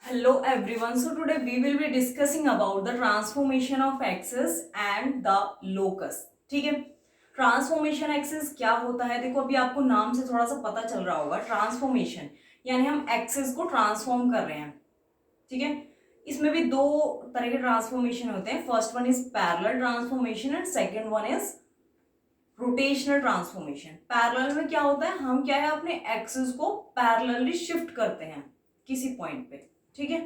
Hello everyone. So today we will be discussing about the transformation of axis and the locus. ठीक है, transformation axis क्या होता है? देखो अभी आपको नाम से थोड़ा सा पता चल रहा होगा। ट्रांसफॉर्मेशन यानी हम एक्सिस को ट्रांसफॉर्म कर रहे हैं। ठीक है, इसमें भी दो तरह के ट्रांसफॉर्मेशन होते हैं। First one is parallel transformation and second one is rotational transformation. Parallel में क्या होता है, हम क्या है अपने एक्सिस को पैरेलली शिफ्ट करते हैं किसी पॉइंट पे। ठीक है,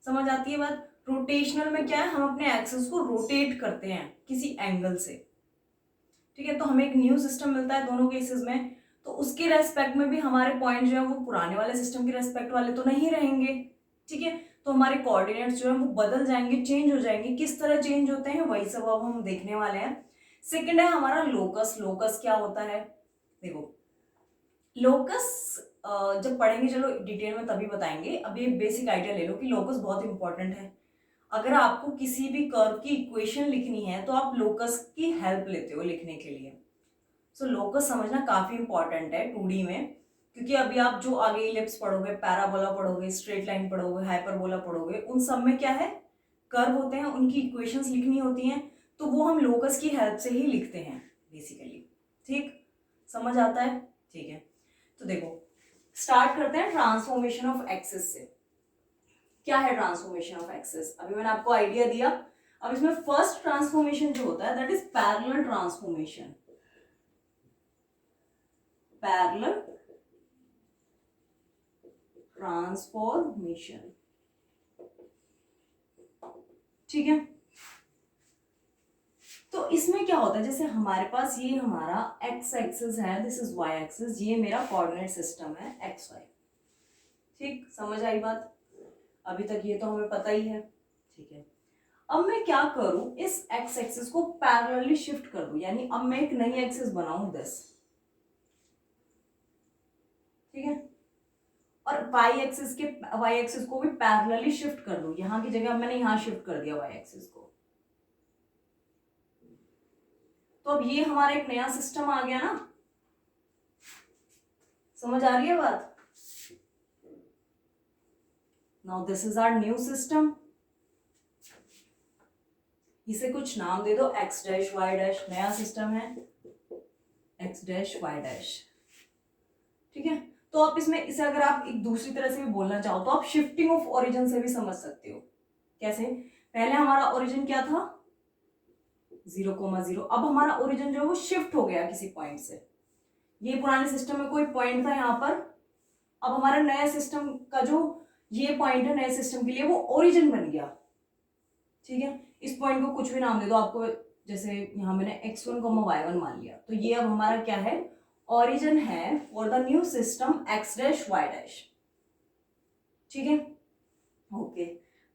समझ आती है बात। रोटेशनल में क्या है, हम अपने एक्सिस को रोटेट करते हैं किसी एंगल से। ठीक है, तो हमें एक न्यू सिस्टम मिलता है दोनों केसेस में, तो उसके रेस्पेक्ट में भी हमारे पॉइंट जो है वो पुराने वाले सिस्टम के रेस्पेक्ट वाले तो नहीं रहेंगे। ठीक है, तो हमारे कोऑर्डिनेट्स जो है वो बदल जाएंगे, चेंज हो जाएंगे। किस तरह चेंज होते हैं वही सब अब हम देखने वाले हैं। सेकेंड है हमारा लोकस। लोकस क्या होता है, देखो लोकस जब पढ़ेंगे चलो डिटेल में तभी बताएंगे। अभी एक बेसिक आइडिया ले लो कि लोकस बहुत इंपॉर्टेंट है। अगर आपको किसी भी कर्व की इक्वेशन लिखनी है तो आप लोकस की हेल्प लेते हो लिखने के लिए। सो लोकस समझना काफी इंपॉर्टेंट है 2D में, क्योंकि अभी आप जो आगे इलिप्स पढ़ोगे, पैराबोला पढ़ोगे, स्ट्रेट लाइन पढ़ोगे, हाइपरबोला पढ़ोगे, उन सब में क्या है, कर्व होते हैं, उनकी इक्वेशंस लिखनी होती हैं, तो वो हम लोकस की हेल्प से ही लिखते हैं बेसिकली। ठीक, समझ आता है? ठीक है, तो देखो स्टार्ट करते हैं ट्रांसफॉर्मेशन ऑफ एक्सिस से। क्या है ट्रांसफॉर्मेशन ऑफ एक्सिस? अभी मैंने आपको आइडिया दिया। अब इसमें फर्स्ट ट्रांसफॉर्मेशन जो होता है that is parallel transformation. Parallel transformation, ठीक है। तो इसमें क्या होता है, जैसे हमारे पास ये हमारा एक्स एक्सिस है, दिस इज वाई एक्सिस, ये मेरा कोऑर्डिनेट सिस्टम है एक्स वाई। ठीक, समझ आई बात? अभी तक ये तो हमें पता ही है। ठीक है, अब मैं क्या करूं, इस एक्स एक्सिस को पैरेलली शिफ्ट कर दूं, यानी अब मैं एक नई एक्सिस बनाऊं दिस। ठीक है, और वाई एक्सिस को भी पैरेलली शिफ्ट कर दूं। यहां की जगह मैंने यहां शिफ्ट कर दिया वाई एक्सिस को। तो अब ये हमारा एक नया सिस्टम आ गया ना। समझ आ रही है बात? Now this is our new system. इसे कुछ नाम दे दो, एक्स डैश वाई डैश, नया सिस्टम है एक्स डैश वाई डैश। ठीक है, तो आप इसमें इसे अगर आप एक दूसरी तरह से भी बोलना चाहो तो आप शिफ्टिंग ऑफ ओरिजिन से भी समझ सकते हो। कैसे? पहले हमारा ओरिजिन क्या था, 0,0। अब हमारा ओरिजिन जो है वो शिफ्ट हो गया किसी पॉइंट से। ये पुराने सिस्टम में कोई पॉइंट था यहाँ पर, अब हमारा नया सिस्टम का जो ये पॉइंट है नए सिस्टम के लिए वो ओरिजिन बन गया। ठीक है, इस पॉइंट को कुछ भी नाम दे दो आपको, जैसे यहाँ मैंने x1, y1 मान लिया, तो ये अब हमारा क्या है, ओरिजिन है for the new system x dash y dash. ठीक है, ओके।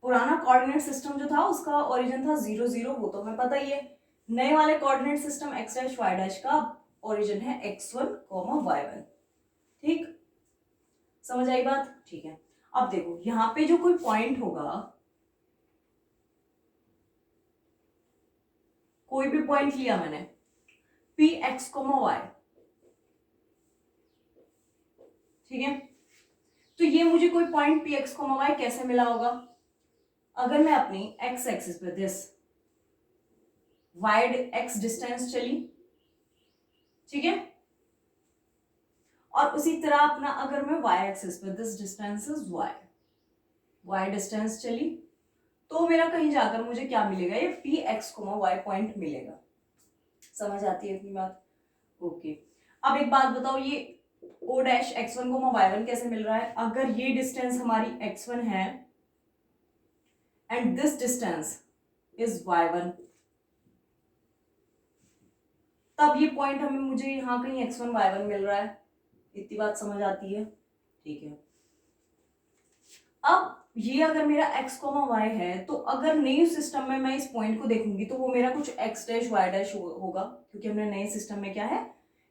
पुराना कोऑर्डिनेट सिस्टम जो था उसका ओरिजिन था 0, 0, वो तो हमें पता ही है। नए वाले coordinate system x dash y dash का ओरिजिन है x1, y1। ठीक, समझ आई बात? ठीक है, अब देखो यहाँ पे जो कोई पॉइंट होगा, कोई भी पॉइंट लिया मैंने, पी एक्स कोमा वाई, ठीक है, तो ये मुझे कोई point P x comma y कैसे मिला होगा? अगर मैं अपनी एक्स एक्सिस पे दिस वाइड एक्स डिस्टेंस चली, ठीक है, और उसी तरह अपना अगर मैं वाई एक्सिस पे this distance is y distance चली, तो मेरा कहीं जाकर मुझे क्या मिलेगा, ये P x comma y point मिलेगा। समझ आती है अपनी बात? ओके, अब एक बात बताओ, ये ओ डैश x1 को y1 कैसे मिल रहा है? अगर ये डिस्टेंस हमारी x1 है and this distance is y1, तब ये पॉइंट हमें मुझे यहां कहीं x1 y1 मिल रहा है। इतनी बात समझ आती है? ठीक है, अब ये अगर मेरा x, y है, तो अगर नई सिस्टम में मैं इस पॉइंट को देखूंगी तो वो मेरा कुछ x डैश y डैश होगा, क्योंकि हमने नए सिस्टम में क्या है,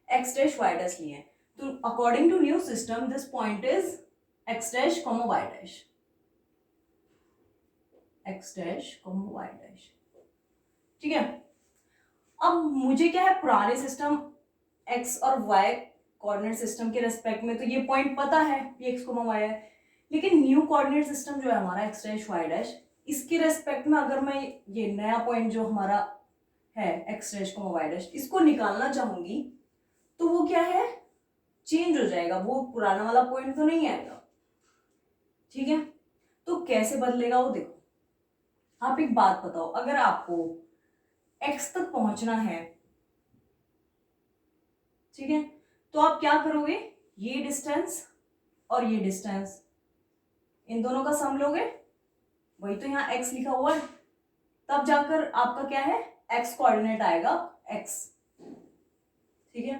x डैश y डैश लिए हैं। तो according to new system this point is x dash y dash, x dash y dash. ठीक है, अब मुझे क्या है, पुराने सिस्टम x और y कोऑर्डिनेट सिस्टम के रेस्पेक्ट में तो ये पॉइंट पता है, ये x, y है। लेकिन न्यू कोऑर्डिनेट सिस्टम जो है हमारा एक्स डैश वाई डैश, इसके रेस्पेक्ट में अगर मैं ये नया पॉइंट जो हमारा है एक्स डैश को वाई डैश, इसको निकालना चाहूंगी तो वो क्या है, चेंज हो जाएगा, वो पुराना वाला पॉइंट तो नहीं आएगा। ठीक है, तो कैसे बदलेगा वो देखो। आप एक बात बताओ, अगर आपको x तक पहुंचना है, ठीक है, तो आप क्या करोगे, ये डिस्टेंस और ये डिस्टेंस, इन दोनों का सम लोगे, वही तो यहाँ x लिखा हुआ है, तब जाकर आपका क्या है, x कोऑर्डिनेट आएगा x। ठीक है,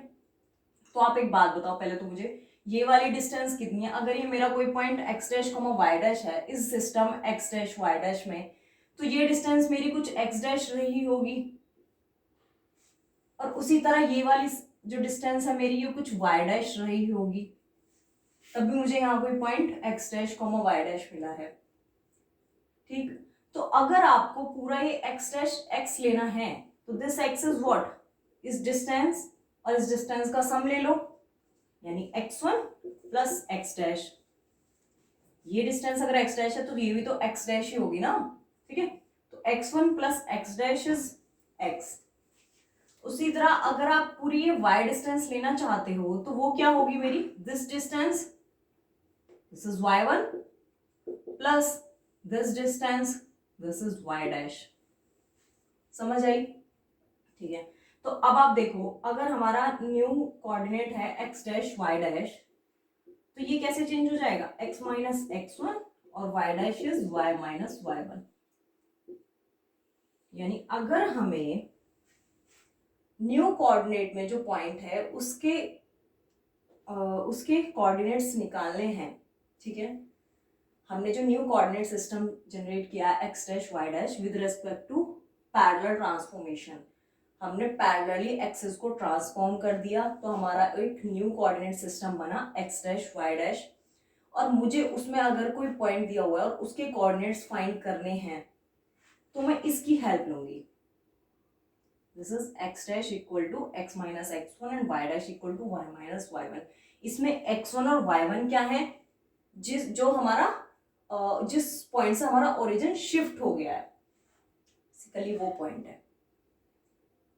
तो आप एक बात बताओ पहले तो मुझे, ये वाली डिस्टेंस कितनी है, अगर ये मेरा कोई point x dash y dash है इस system x dash y dash में, तो ये डिस्टेंस मेरी कुछ x डैश रही होगी, और उसी तरह ये वाली जो डिस्टेंस है मेरी, ये कुछ y डैश रही होगी, तब भी मुझे यहाँ कोई point x dash y dash मिला है। ठीक, तो अगर आपको पूरा ये x डैश x लेना है तो दिस x इज व्हाट, इस डिस्टेंस और इस डिस्टेंस का सम ले लो, यानी x1 प्लस x डैश। ये डिस्टेंस अगर x डैश है तो ये भी तो x डैश ही होगी ना। ठीक है, तो x1 plus x dash is x। उसी तरह अगर आप पूरी ये y डिस्टेंस लेना चाहते हो तो वो क्या होगी मेरी, this distance, this is y1 plus this distance, this is y dash. समझ आई? ठीक है, तो अब आप देखो, अगर हमारा न्यू कोऑर्डिनेट है x डैश y डैश, तो ये कैसे चेंज हो जाएगा, x माइनस x1 और y dash is y minus y1। यानी अगर हमें न्यू कोऑर्डिनेट में जो पॉइंट है उसके कोऑर्डिनेट्स निकालने हैं, ठीक है, हमने जो न्यू कोऑर्डिनेट सिस्टम जनरेट किया है x dash y dash with respect to parallel transformation, हमने पैरेलली एक्सेस को ट्रांसफॉर्म कर दिया, तो हमारा एक न्यू कोऑर्डिनेट सिस्टम बना एक्स डैश वाई डैश, और मुझे उसमें अगर कोई पॉइंट दिया हुआ है और उसके कोऑर्डिनेट्स फाइंड करने हैं तो मैं इसकी हेल्प लूंगी। This is x dash equal to x minus x1 and y dash equal to y minus y1। इसमें x1 और y1 क्या है, जो हमारा जिस पॉइंट से हमारा ओरिजिन शिफ्ट हो गया है, बेसिकली वो पॉइंट है।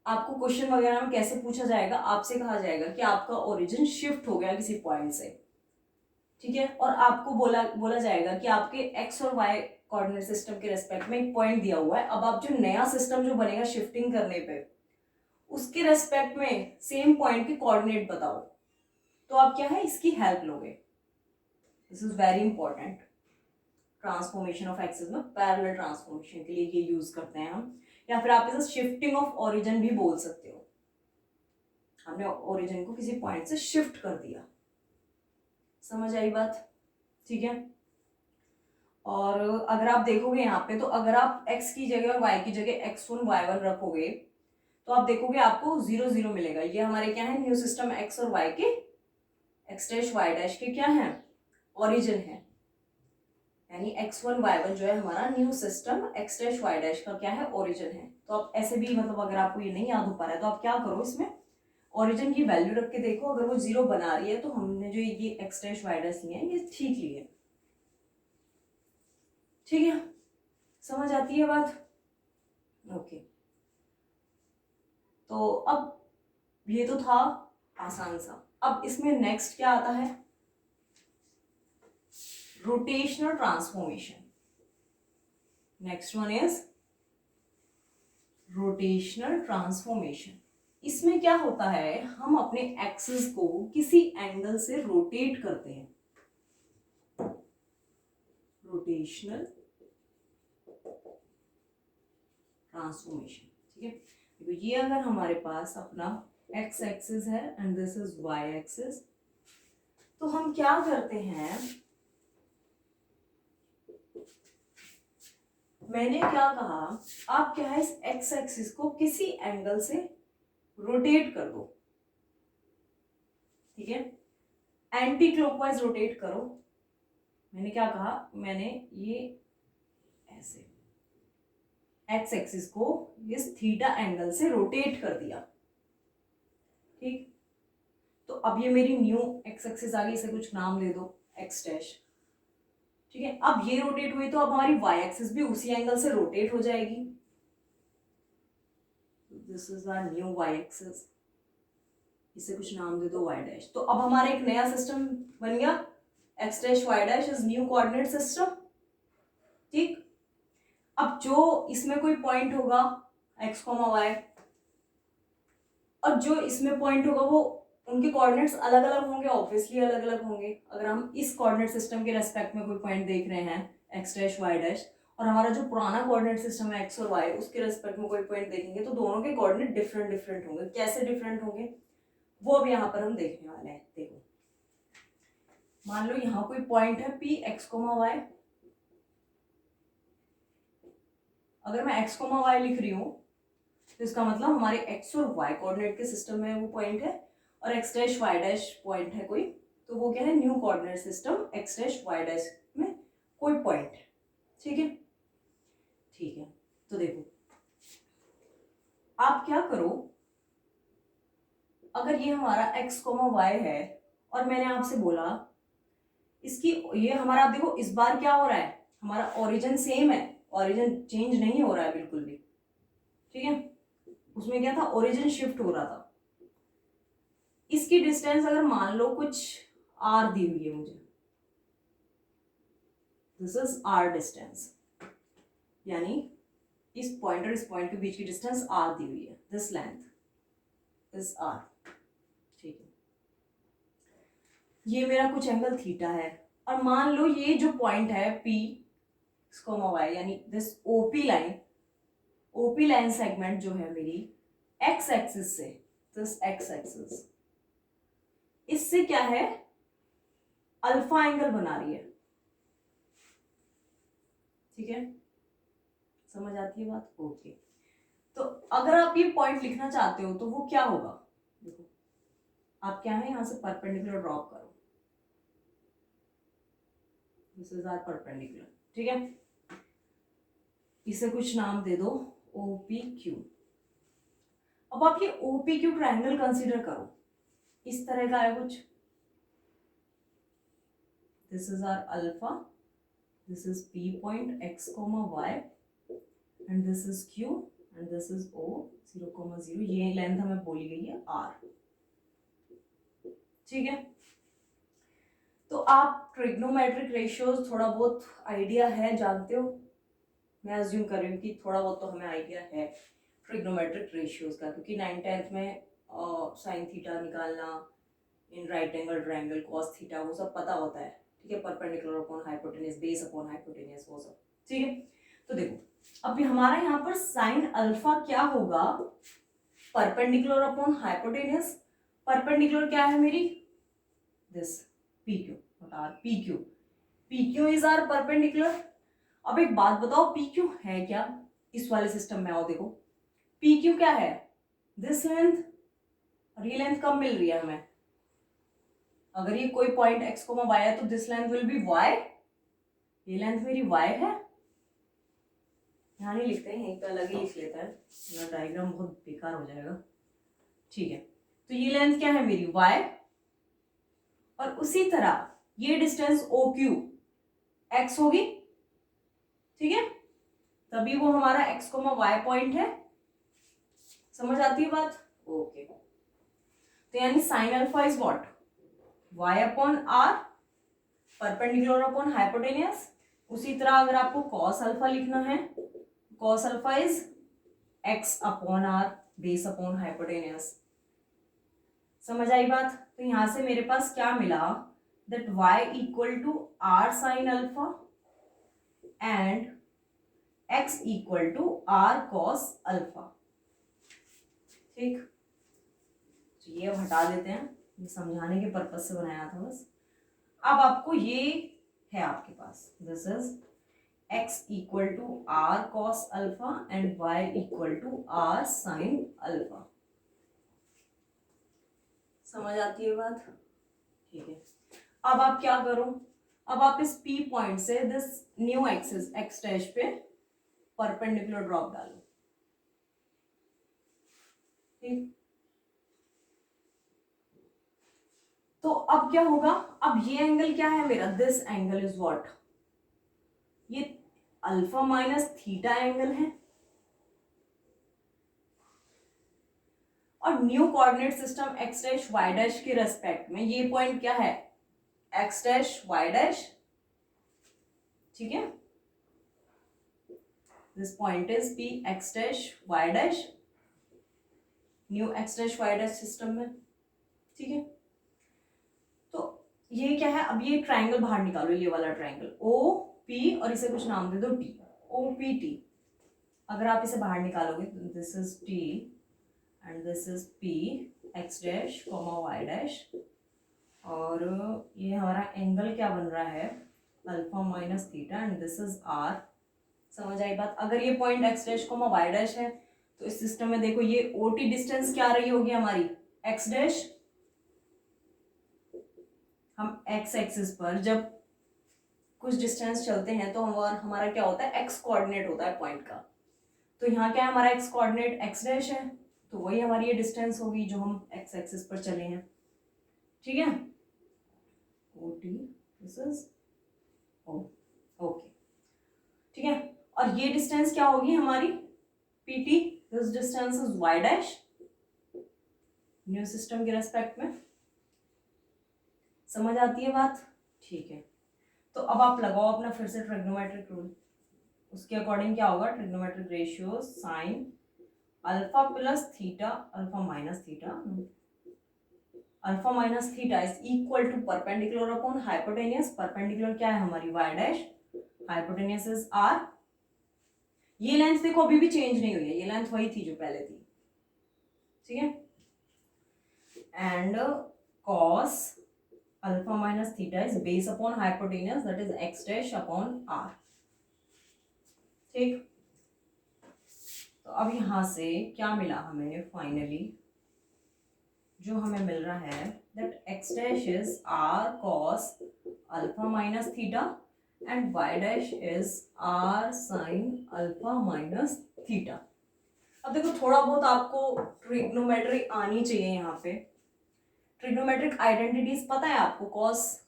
आपको क्वेश्चन वगैरह में कैसे पूछा जाएगा, आपसे कहा जाएगा कि आपका ओरिजिन शिफ्ट हो गया किसी पॉइंट से, ठीक है, और आपको बोला जाएगा कि आपके x और y कोऑर्डिनेट सिस्टम के रेस्पेक्ट में एक पॉइंट दिया हुआ है। अब आप जो नया सिस्टम जो बनेगा शिफ्टिंग करने पे, उसके रेस्पेक्ट में सेम पॉइंट के कोऑर्डिनेट बताओ, तो आप क्या है, इसकी हेल्प लोगे। This is very important. Transformation of axes में पैरेलल ट्रांसफॉर्मेशन के लिए ये यूज करते हैं हम, या फिर आप इसे शिफ्टिंग ऑफ ओरिजिन भी बोल सकते हो। हमने ओरिजिन को किसी पॉइंट से शिफ्ट कर दिया। समझ आई बात? ठीक है, और अगर आप देखोगे यहाँ पे, तो अगर आप x की जगह और y की जगह x1 y1 रखोगे तो आप देखोगे आपको 0 0 मिलेगा। ये हमारे क्या है, न्यू सिस्टम x और y के, x डैश y डैश के क्या है, ओरिजिन है, यानी x1 y1 जो है हमारा new system x dash y dash का क्या है, ओरिजिन है। तो आप ऐसे भी, मतलब अगर आपको ये नहीं याद हो पा रहा है तो आप क्या करो, इसमें ओरिजिन की वैल्यू रख के देखो, अगर वो 0 बना रही है तो हमने जो ये x डैश y डैश लिए हैं ये ठीक लिए। ठीक है, समझ आती है बात? ओके, तो अब ये तो था आसान सा। अब इसमें नेक्स्ट क्या आता है, rotational transformation. Next one is rotational transformation. इसमें क्या होता है, हम अपने एक्सिस को किसी एंगल से रोटेट करते हैं। रोटेशनल ट्रांसफॉर्मेशन, ठीक है, तो ये अगर हमारे पास अपना एक्स एक्सिस है and this is y axis, तो हम क्या करते हैं, मैंने क्या कहा, आप क्या है, इस एक्स एक्सिस को किसी एंगल से रोटेट कर दो। ठीक है, एंटी क्लॉकवाइज रोटेट करो। मैंने क्या कहा, मैंने ये ऐसे एक्स एक्सिस को इस थीटा एंगल से रोटेट कर दिया। ठीक, तो अब ये मेरी न्यू एक्स एक्सिस आ गई, इसे कुछ नाम दे दो, एक्स डैश। ठीक है। अब ये रोटेट हुई तो अब हमारी वाई एक्सिस भी उसी एंगल से रोटेट हो जाएगी। This is our new y axis, इसे कुछ नाम दे दो वाई डैश। तो अब हमारा एक नया सिस्टम बन गया, x dash y dash is new coordinate system. ठीक, अब जो इसमें कोई पॉइंट होगा एक्स कॉमा वाई, और जो इसमें पॉइंट होगा वो उनके कोऑर्डिनेट्स अलग अलग होंगे, ऑब्वियसली अलग अलग होंगे। अगर हम इस कोऑर्डिनेट सिस्टम के रेस्पेक्ट में कोई पॉइंट देख रहे हैं एक्स डैश वाई डैश, और हमारा जो पुराना कोऑर्डिनेट सिस्टम है एक्स और वाई, उसके रेस्पेक्ट में कोई पॉइंट देखेंगे तो दोनों के कोऑर्डिनेट डिफरेंट डिफरेंट होंगे। कैसे डिफरेंट होंगे वो अब यहाँ पर हम देखने वाले हैं। देखो, मान लो यहाँ कोई पॉइंट है पी एक्स कोमा वाई। अगर मैं एक्स कोमा वाई लिख रही हूँ तो इसका मतलब हमारे एक्स और वाई कोऑर्डिनेट के सिस्टम में वो पॉइंट है, और x dash y dash point है कोई, तो वो क्या है, new coordinate system x dash y dash में कोई पॉइंट है। ठीक है, ठीक है। तो देखो, आप क्या करो, अगर ये हमारा एक्स कोमा वाई है और मैंने आपसे बोला इसकी, ये हमारा, आप देखो इस बार क्या हो रहा है, हमारा ओरिजिन सेम है, ओरिजिन चेंज नहीं हो रहा है बिल्कुल भी। ठीक है, उसमें क्या था, ओरिजिन शिफ्ट हो रहा था। इसकी डिस्टेंस अगर मान लो कुछ आर दी हुई है मुझे, दिस इज आर डिस्टेंस, यानी इस पॉइंट और इस पॉइंट के बीच की डिस्टेंस आर दी हुई है, दिस लेंथ इज आर। ठीक है, ये मेरा कुछ एंगल थीटा है, और मान लो ये जो पॉइंट है पी कॉमा वाई, यानी this OP line, OP line segment जो है मेरी एक्स एक्सिस से, दिस एक्स एक्सिस, इससे क्या है, अल्फा एंगल बना रही है। ठीक है, समझ आती है बात? ओके। तो अगर आप ये पॉइंट लिखना चाहते हो तो वो क्या होगा, देखो आप क्या है, यहां से परपेंडिकुलर ड्रॉप करो, दिस इज आवर परपेंडिकुलर। ठीक है, इसे कुछ नाम दे दो ओपी क्यू। अब आप ये ओपी क्यू ट्रायंगल कंसीडर करो, इस तरह का है कुछ, this is our alpha, this is P point X comma Y, and this is Q, and this is O 0,0, ये लेंथ हमें बोली गई है आर। ठीक है, तो आप ट्रिग्नोमेट्रिक रेशियोज थोड़ा बहुत आइडिया है, जानते हो, मैं अज्यूम कर रही हूँ कि थोड़ा बहुत तो हमें आइडिया है ट्रिग्नोमेट्रिक रेशियोज का, क्योंकि 9th-10th में साइन थीटा निकालना, in right angle triangle cos theta, वो सब पता होता है। ठीक है, perpendicular upon hypotenuse, base upon hypotenuse, वो सब। ठीक है, तो देखो अब हमारा यहाँ पर साइन अल्फा क्या होगा, परपेंडिकुलर अपॉन हाइपोटेन्यूज। परपेंडिकुलर क्या है मेरी, this P Q, P Q, P Q is our perpendicular. अब एक बात बताओ, पी क्यू है क्या इस वाले सिस्टम में? आओ देखो, पी क्यू क्या है, दिस लेंथ, और ये लेंथ कब मिल रही है हमें, अगर ये कोई पॉइंट एक्स कोमा वाई है तो this length will be y, ये लेंथ मेरी वाई है। यहाँ नहीं लिखते हैं, यहीं पे अलग ही लिख लेता है, मेरा डायग्राम बहुत बेकार हो जाएगा। ठीक है, तो ये लेंथ क्या है मेरी वाई, और उसी तरह ये डिस्टेंस ओ क्यू एक्स होगी। ठीक है, तभी वो हमारा एक्स कोमा वाई पॉइंट है। समझ आती है बात? ओके, तो यानी sine alpha is what, y upon r, perpendicular upon hypotenuse. उसी तरह अगर आपको कॉस अल्फा लिखना है, cos alpha is x upon r, base upon hypotenuse. समझ आई बात? तो यहां से मेरे पास क्या मिला, that y equal to are sine alpha and x equal to are cos alpha. ठीक, तो ये अब हटा देते हैं, ये समझाने के पर्पज से बनाया था बस। अब आपको ये है आपके पास, this is x equal to are cos alpha and y equal to are sine alpha. समझ आती है बात? ठीक है, अब आप क्या करो, अब आप इस P पॉइंट से this new axis x dash पे परपेंडिकुलर ड्रॉप डालो। ठीक, तो अब क्या होगा, अब ये एंगल क्या है मेरा, दिस एंगल इज व्हाट, ये अल्फा माइनस थीटा एंगल है, और new coordinate system x dash y dash के रेस्पेक्ट में ये पॉइंट क्या है, एक्स डैश वाई डैश, ठीक है, this point is P x dash y dash, new x dash y dash system में, ठीक है। तो ये क्या है, अब ये ट्राइंगल बाहर निकालो, ये वाला ट्राइंगल ओ पी, और इसे कुछ नाम दे दो टी, ओ पी टी। अगर आप इसे बाहर निकालोगे तो this is T and this is P x dash comma y dash, और ये हमारा एंगल क्या बन रहा है, alpha minus theta, and this is r. समझ आई बात। अगर ये point x dash comma y dash है तो इस सिस्टम में देखो ये ओ टी डिस्टेंस क्या आ रही होगी हमारी, एक्स डैश। हम एक्स एक्सिस पर जब कुछ डिस्टेंस चलते हैं तो हमारा क्या होता है, एक्स कोऑर्डिनेट होता है पॉइंट का। तो यहाँ क्या है, हमारा एक्स कोऑर्डिनेट एक्स डैश है, तो वही हमारी ये डिस्टेंस होगी जो हम एक्स एक्सिस पर चले हैं, ठीक है। O T this is O, okay, ठीक है। और ये डिस्टेंस क्या होगी हमारी, P T, this distance is y dash, new system के रेस्पेक्ट में। समझ आती है बात, ठीक है। तो अब आप लगाओ अपना फिर से ट्रिग्नोमेट्रिक रूल, उसके अकॉर्डिंग क्या होगा, trigonometric ratio sine alpha plus theta alpha minus theta, alpha minus theta is equal to perpendicular upon hypotenuse. Perpendicular क्या है हमारी y dash, hypotenuse is r. ये लेंथ देखो अभी भी चेंज नहीं हुई है, ये लेंथ वही थी जो पहले थी, ठीक है। And cos alpha minus theta is base upon hypotenuse, that is x dash upon r, ठीक। तो अब यहां से क्या मिला हमें फाइनली, जो हमें मिल रहा है that x dash is r cos alpha minus theta and y dash is r sine alpha minus theta. अब देखो थोड़ा बहुत आपको ट्रिग्नोमेट्री आनी चाहिए, यहाँ पे ट्रिग्नोमेट्रिक आइडेंटिटीज पता है आपको, cos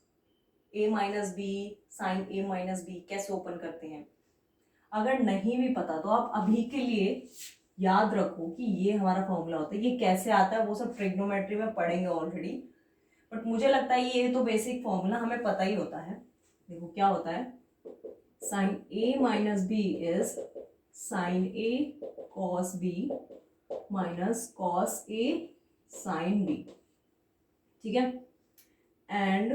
A minus B sign A minus B कैसे ओपन करते हैं। अगर नहीं भी पता तो आप अभी के लिए याद रखो कि ये हमारा फॉर्मूला होता है, ये कैसे आता है वो सब ट्रिग्नोमेट्री में पढ़ेंगे ऑलरेडी, बट मुझे लगता है ये तो बेसिक फॉर्मूला हमें पता ही होता है। देखो क्या होता है, sine A minus B is sine A cos B minus cos A sine B, ठीक है। And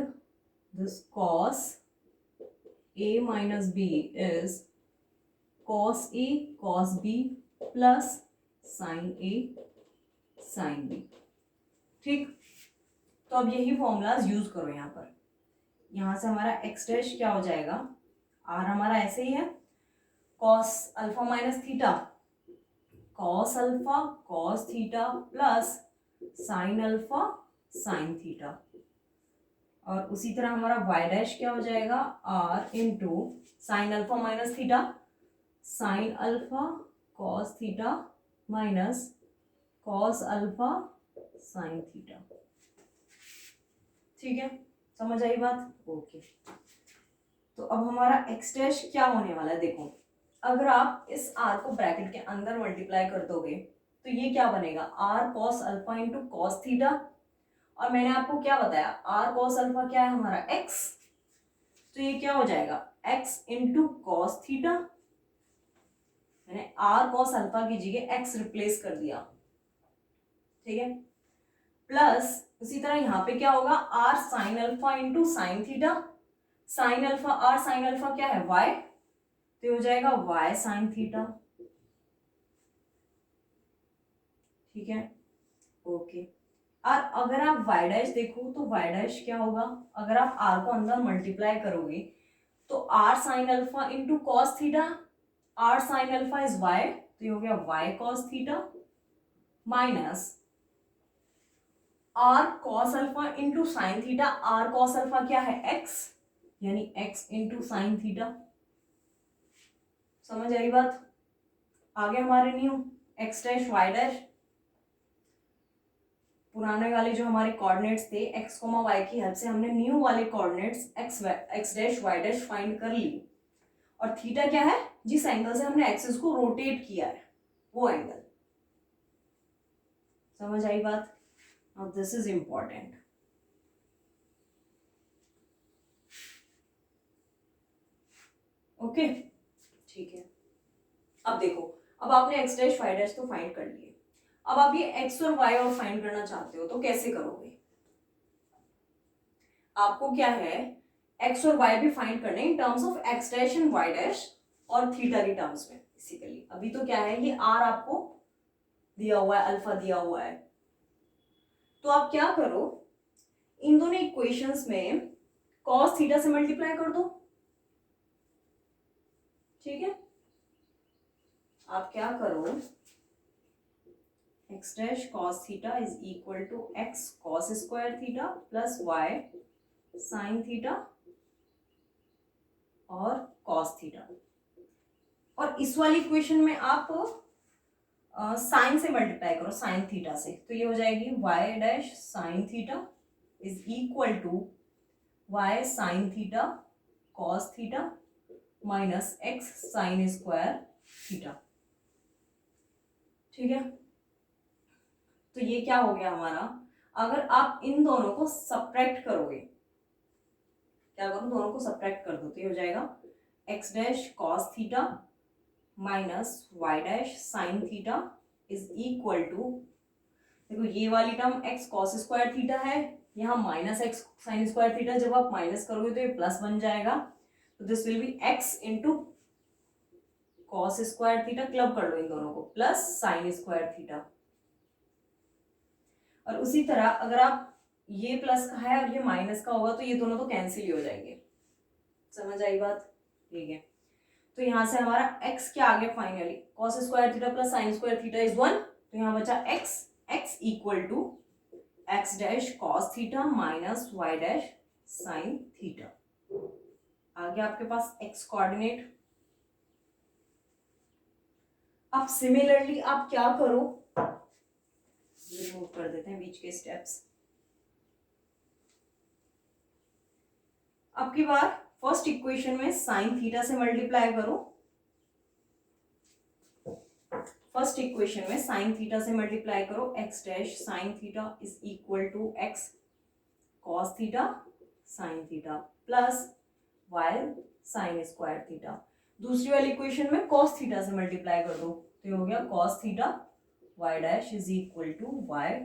this cos A minus B is cos A cos B plus sine A sine B, ठीक। तो अब यही फॉर्मूलाज यूज करो यहाँ पर। यहाँ से हमारा एक्स डैश क्या हो जाएगा, आर हमारा ऐसे ही है, cos alpha minus theta cos alpha cos theta plus sine alpha sine theta, और उसी तरह हमारा वाई डैश क्या हो जाएगा, r into sine alpha minus theta sine alpha cos theta minus cos alpha sine theta, ठीक है। समझ आई बात, ओके। तो अब हमारा एक्स डैश क्या होने वाला है, देखो अगर आप इस आर को ब्रैकेट के अंदर मल्टीप्लाई कर दोगे तो ये क्या बनेगा, r cos alpha into cos theta, और मैंने आपको क्या बताया, आर कॉस अल्फा क्या है हमारा एक्स, तो ये क्या हो जाएगा एक्स इंटू कॉस थीटा, मैंने आर कॉस अल्फा की जगह एक्स रिप्लेस कर दिया, ठीक है। प्लस उसी तरह यहाँ पे क्या होगा, r sine alpha into sine theta, sine alpha r sine alpha क्या है वाई, तो हो जाएगा वाई साइन थीटा, ठीक है, ओके। और अगर आप वाई डैश देखो तो वाई डैश क्या होगा, अगर आप आर को अंदर मल्टीप्लाई करोगे तो r sine alpha into cos theta, r sine alpha is y, तो ये हो गया y cos theta minus r cos alpha into sine theta, r cos alpha क्या है एक्स, यानी एक्स इंटू साइन थीटा। समझ आई बात, आगे हमारे new x dash y dash, पुराने वाले जो हमारे कोऑर्डिनेट्स थे एक्स कोमा वाई की हेल्प से हमने न्यू वाले coordinates x dash y dash find कर ली, और थीटा क्या है, जिस एंगल से हमने एक्सिस को रोटेट किया है वो एंगल। समझ आई बात? Now this is important. Okay ठीक है। अब देखो, अब आपने एक्स डैश वाई डैश तो फाइंड कर लिए, अब आप ये एक्स और वाई और फाइंड करना चाहते हो तो कैसे करोगे? आपको क्या है, एक्स और वाई भी फाइंड करने in terms of x dash and y dash और थीटा के टर्म्स में बेसिकली। अभी तो क्या है, ये आर आपको दिया हुआ है, अल्फा दिया हुआ है, तो आप क्या करो, इन दोनों इक्वेशंस में कॉस थीटा से मल्टीप्लाई कर दो। ठीक है, आप क्या करो, x dash cos theta is equal to x cos square theta plus y sine theta और कॉस थीटा। और इस वाली इक्वेशन में आप साइन से मल्टीप्लाई करो, साइन थीटा से, तो ये हो जाएगी y dash sine theta is equal to y sine theta cos theta minus x sine square theta. ठीक है, तो ये क्या हो गया हमारा, अगर आप इन दोनों को सब्ट्रैक्ट करोगे, क्या करो, दोनों को सब्ट्रैक्ट कर दो, तो ये हो जाएगा x dash cos theta minus Y dash sine theta is equal to, देखो ये वाली term x cos square theta है, यहाँ minus x sine square theta, जब आप माइनस करोगे तो ये प्लस बन जाएगा, तो this will be x into cos square theta, club कर लो इन दोनों को, प्लस साइन स्क्वायर थीटा। और उसी तरह अगर आप ये प्लस का है और ये माइनस का होगा तो ये दोनों तो कैंसिल ही हो जाएंगे। समझ आई बात? ठीक है, तो यहाँ से हमारा x क्या आ गया finally, cos square theta plus sine square theta is 1, तो यहाँ बचा x equal to x dash cos theta minus Y dash sine theta. आ गया आपके पास x कोऑर्डिनेट। अब सिमिलरली आप क्या करो, रिमूव कर देते हैं बीच के स्टेप्स। अब की बार फर्स्ट इक्वेशन में साइन थीटा से मल्टीप्लाई करो, फर्स्ट इक्वेशन में साइन थीटा से मल्टीप्लाई करो, x dash sine theta is equal to x cos theta sine theta plus y sine square theta. दूसरी वाली इक्वेशन में कॉस थीटा से मल्टीप्लाई कर दो, तो ये हो गया cos theta y dash is equal to y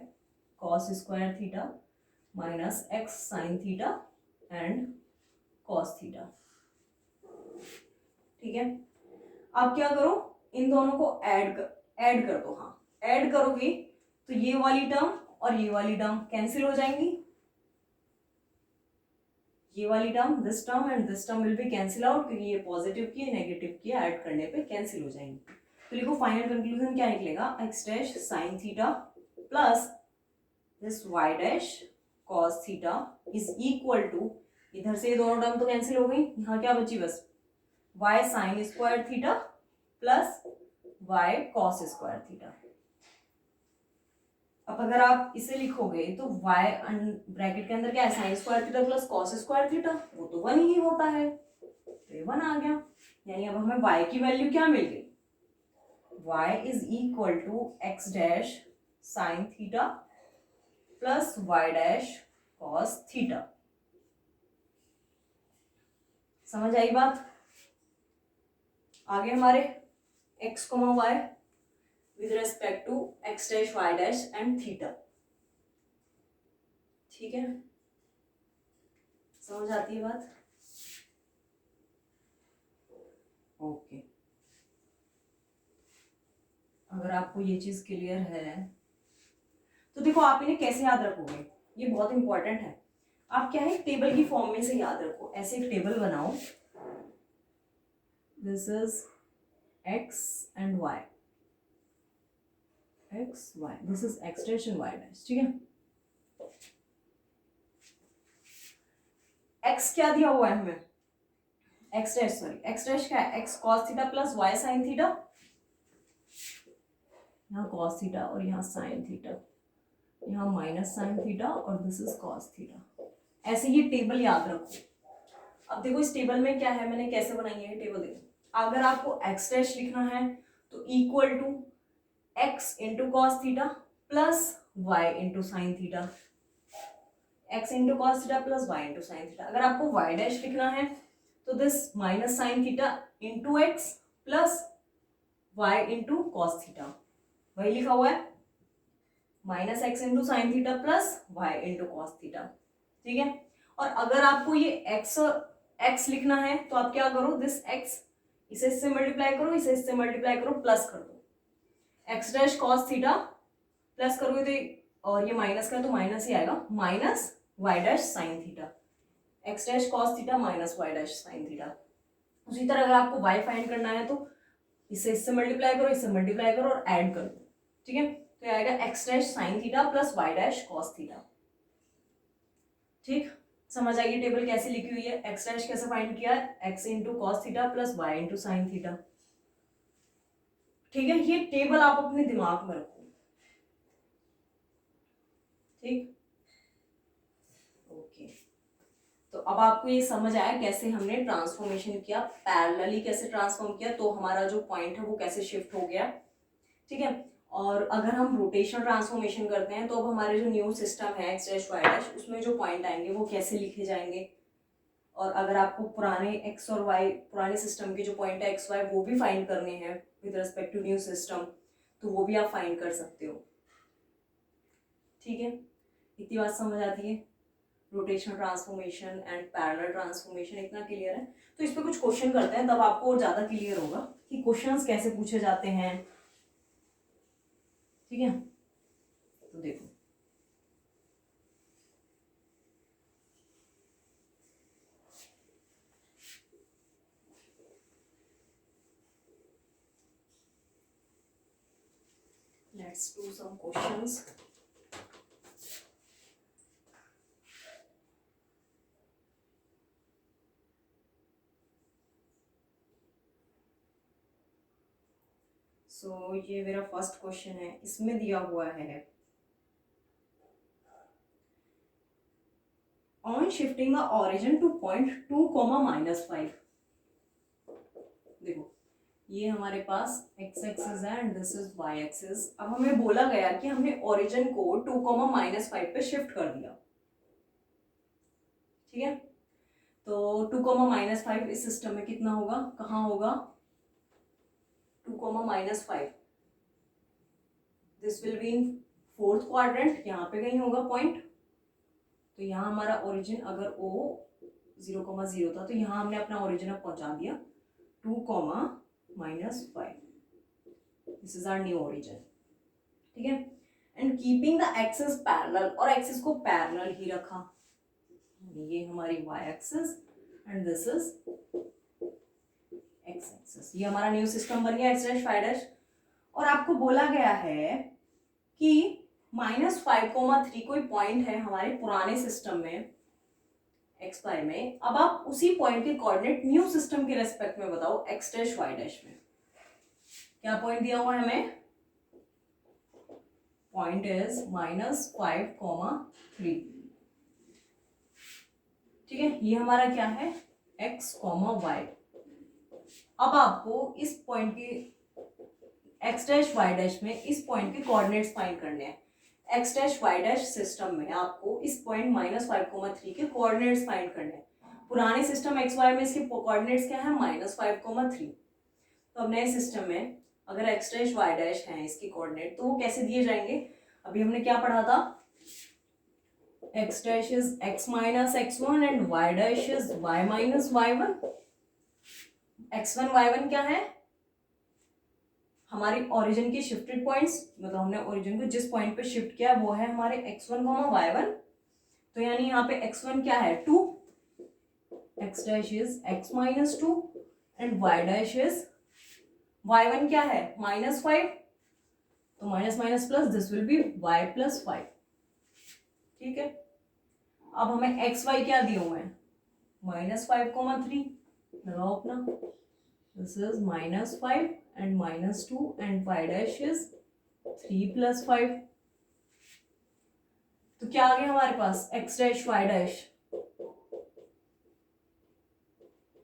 cos square theta minus x sine theta and cos theta. ठीक है, आप क्या करो, इन दोनों को ऐड कर दो। हाँ, ऐड करोगे तो ये वाली टर्म और ये वाली टर्म कैंसिल हो जाएंगी, ये वाली term, this term and this term will be cancel out, क्योंकि ये पॉजिटिव की नेगेटिव की ऐड करने पे कैंसिल हो जाएंगी। तो देखो फाइनल कंक्लूजन क्या निकलेगा, x dash sine theta plus this y dash cos theta is equal to, इधर से ये दोनों टर्म तो कैंसिल हो गई, यहाँ क्या बची बस y sine square theta plus y cos square theta. अब अगर आप इसे लिखोगे तो y ब्रैकेट के अंदर क्या है, sign square theta plus cos square theta, वो तो 1 ही होता है, तो ये 1 आ गया। यानी अब हमें y की वैल्यू क्या मिल गई, y is equal to x dash sine theta plus y dash cos theta. समझ आई बात? आगे हमारे x, y with respect to x dash y dash and theta। ठीक है, समझ आती है बात? ओके, अगर आपको ये चीज क्लियर है तो देखो आप इन्हें कैसे याद रखोगे, ये बहुत इंपॉर्टेंट है। आप क्या है, टेबल की फॉर्म में से याद रखो, ऐसे एक टेबल बनाओ, this is x and y, x y, this is x dash and y dash। ठीक है, x क्या दिया हुआ है हमें, x डैश क्या है, x cos theta plus y sin theta, यहाँ cos थीटा और यहाँ sin थीटा, यहाँ माइनस sin थीटा और दिस इज cos थीटा। ऐसे ये टेबल याद रखो, अब देखो इस टेबल में क्या है, मैंने कैसे बनाई है टेबल, देखो अगर आपको एक्स डैश लिखना है तो equal to x into cos theta plus y into sine theta, x into cos theta plus y into sine theta. अगर आपको वाई डैश लिखना है तो this minus sine theta into x plus y into cos theta, वही लिखा हुआ है, minus x into sine theta plus y into cos theta, ठीक है। और अगर आपको ये एक्स लिखना है तो आप क्या करो, दिस एक्स इसे इससे मल्टीप्लाई करो, इसे इससे मल्टीप्लाई करो, प्लस कर दो, x dash cos theta plus करोगे तो, और ये माइनस का तो माइनस ही आएगा, minus Y dash sine theta, x dash cos theta minus Y dash sine theta. उसी तरह अगर आपको वाई फाइंड करना है तो इसे इससे मल्टीप्लाई करो, इससे मल्टीप्लाई करो और ऐड कर दो, ठीक है। तो ये आएगा x dash sine theta plus y dash cos theta, ठीक। समझ आइए टेबल कैसे लिखी हुई है, एक्स डैश कैसे फाइंड किया है, x into cos theta plus y into sine theta, ठीक है। ये टेबल आप अपने दिमाग में रखो, ठीक, ओके। तो अब आपको ये समझ आया कैसे हमने ट्रांसफॉर्मेशन किया, पैरेलली कैसे ट्रांसफॉर्म किया, तो हमारा जो पॉइंट है वो कैसे शिफ्ट हो गया, ठीक है। और अगर हम रोटेशनल ट्रांसफॉर्मेशन करते हैं तो अब हमारे जो न्यू सिस्टम है एक्स डैश वाई डैश, उसमें जो पॉइंट आएंगे वो कैसे लिखे जाएंगे। और अगर आपको पुराने एक्स और वाई, पुराने सिस्टम के जो पॉइंट है एक्स वाई वो भी फाइंड करने हैं with respect to new system, तो वो भी आप फाइंड कर सकते हो, ठीक है। इतनी बात समझ आती है, rotational transformation and parallel transformation, इतना क्लियर है। तो इस पर कुछ क्वेश्चन करते हैं, तब आपको और ज़्यादा क्लियर होगा कि क्वेश्चंस कैसे पूछे जाते हैं, ठीक है। तो देखो लेट्स डू सम क्वेश्चंस। सो ये मेरा फर्स्ट क्वेश्चन है, इसमें दिया हुआ है on shifting the origin two point 2, -5। देखो ये हमारे पास x एक्सिस है and this is y axis. अब हमें बोला गया कि हमने ओरिजिन को 2, -5 पे शिफ्ट कर दिया, ठीक है। तो 2, -5 इस सिस्टम में कितना होगा, कहाँ होगा, 2, -5 this will be in fourth quadrant, यहाँ पे कहीं होगा पॉइंट। तो यहाँ हमारा ओरिजिन अगर O 0, 0 था तो यहाँ हमने अपना ओरिजिन अब पहुंचा दिया 2, -5, this is our new origin, ठीक है। And keeping the axes parallel, और एक्सिस को पैरेलल ही रखा, ये हमारी y axis and this is x axis, ये हमारा न्यू सिस्टम बन गया x डैश y डैश। और आपको बोला गया है कि -5, 3 कोई पॉइंट है हमारे पुराने सिस्टम में एक्स वाई में। अब आप उसी पॉइंट के कोऑर्डिनेट न्यू सिस्टम के रेस्पेक्ट में बताओ एक्स डैश वाई डैश में क्या पॉइंट दिया हुआ है हमें, पॉइंट इज -5, 3, ठीक है। ये हमारा क्या है x, y। अब आपको इस पॉइंट के x डैश y डैश में इस पॉइंट के कोऑर्डिनेट्स फाइंड करने हैं। x dash y dash system में आपको इस पॉइंट -5, 3 के कोऑर्डिनेट्स फाइंड करने हैं। पुराने सिस्टम एक्स वाई में इसके कोऑर्डिनेट्स क्या है, -5, 3। तो अब नए सिस्टम में अगर x डैश y डैश है इसके कोऑर्डिनेट, तो वो कैसे दिए जाएंगे, अभी हमने क्या पढ़ा था, x dash is x minus x1 and y dash is y minus y1। x1 y1 क्या है, हमारी ओरिजिन की शिफ्टेड पॉइंट्स, मतलब हमने ओरिजिन को जिस पॉइंट पे शिफ्ट किया वो है हमारे x1, y1। तो यानी यहाँ पे x1 क्या है 2, x dash is x minus 2 and y dash is y1 क्या है -5। तो minus minus plus this will be y plus 5, ठीक है। अब हमें एक्स वाई क्या दिए हुए हैं, -5, 3 लगाओ अपना, this is -5 and -2 and y dash is 3 + 5। तो क्या आ गया हमारे पास x डैश y डैश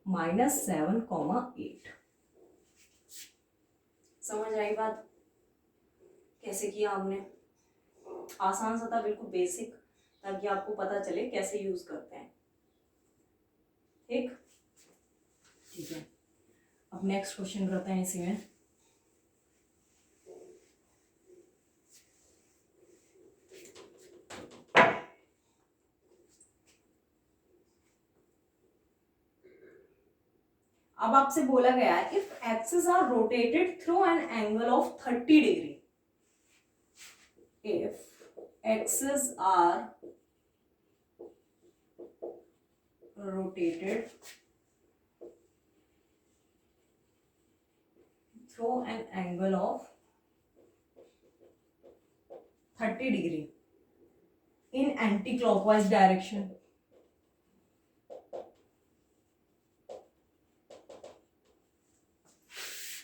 -7,8। समझ आई बात? कैसे किया हमने? आसान सा था, बिल्कुल बेसिक, ताकि आपको पता चले कैसे यूज करते हैं। ठीक ठीक है, अब नेक्स्ट क्वेश्चन करते हैं इसी में। अब आपसे बोला गया है if axes are rotated through an angle of 30 degree, if axes are rotated through an angle of 30 degree in anti-clockwise direction,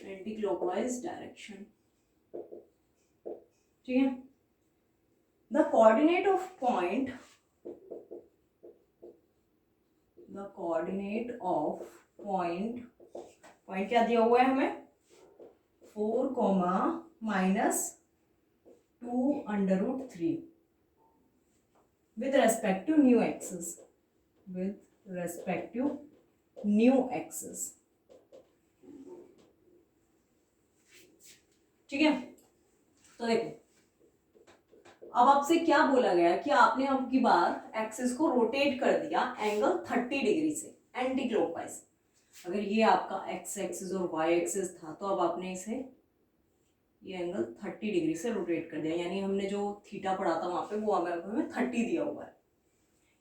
anti-clockwise direction, ठीक है। The coordinate of point, the coordinate of point, point क्या दिया हुआ है हमें? 4, -2√3 with respect to new axis, with respect to new axis, ठीक है। तो देखो, अब आपसे क्या बोला गया कि आपने अब की बार एक्सिस को रोटेट कर दिया एंगल 30 डिग्री से एंटी क्लॉकवाइज। अगर ये आपका एक्स एक्सिस और वाई एक्सिस था तो अब आपने इसे ये एंगल 30 डिग्री से रोटेट कर दिया, यानी हमने जो थीटा पढ़ा था वहां पे वो हमें 30 दिया हुआ है।